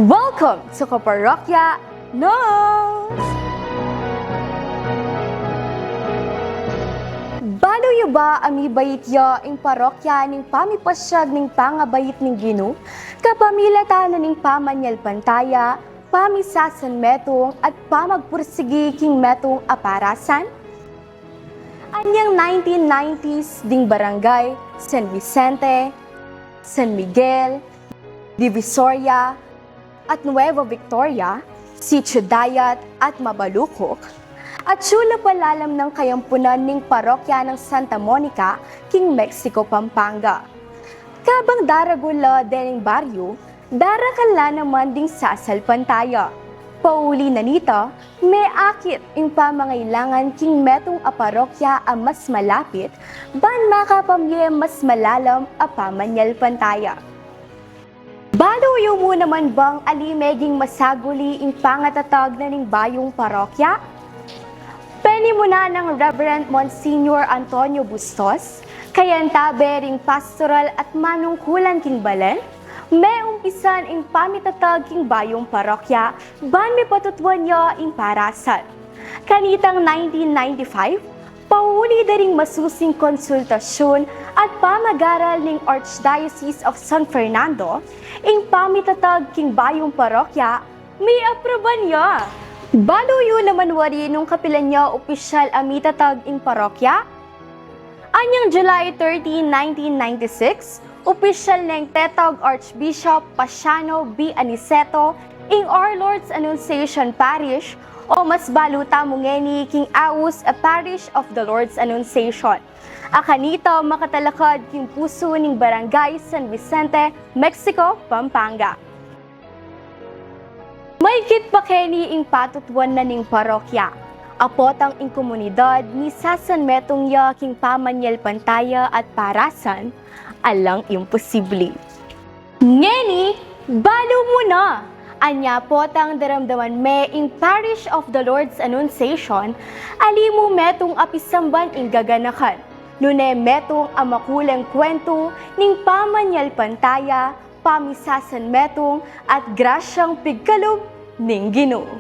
Welcome to Kaparokya Knows! Baluyo ba amibayit ya ing parokya ning pamipasyag ning pangabayit ning Ginoo, kapamilatan ning pamanyal pantaya, pamisasan metong at pamagpursigi king metong aparasan? Anyang 1990s ding barangay San Vicente, San Miguel, Divisoria, at Nueva Victoria, Sitio Dayat at Mabalukok, at sula palalam ng kayampunan ning parokya ng Santa Monica, king Mexico, Pampanga. Kabang daragula dening baryo, darakala naman ding sasal pantaya. Pauli na nito, may akit ing pamangailangan king metong aparokya ang mas malapit, ban makapamye mas malalam a pamanyal pantaya. Baluyo mo naman bang alimeging masaguli ing pangatatag na ning bayong parokya? Peni mo na ng Reverend Monsignor Antonio Bustos, kayantabe ring pastoral at manungkulan king balen, may umpisan ing pamitatag king bayong parokya, ban may patutuan niya ing parasan. Kanitang 1995, pauli daring masusing konsultasyon at pamagaral ning Archdiocese of San Fernando, ing pamitatag king bayong parokya, may aproban niya. Baluyo naman wari nung kapilan niya opisyal amitatag ing parokya. Anyang July 13, 1996, opisyal ng tetag Archbishop Pasiano B. Aniceto ing Our Lord's Annunciation Parish o mas baluta mungeni king Aus a Parish of the Lord's Annunciation. Akanito makatalakad king puso ning barangay San Vicente, Mexico, Pampanga. Maykit pa keni ing patutuan na ning parokya. Apotang ing komunidad ni sasan metong ya king pamanyal pantaya at parasan, alang imposible. Ngeni, balo mo na! Anya potang daramdaman me ing Parish of the Lord's Annunciation, alimu metong apisamban ing gaganakan. Nune metong amakulang kwento ning pamanyal pantaya, pamisasan metong at grasyang pigkalob ning Ginoo.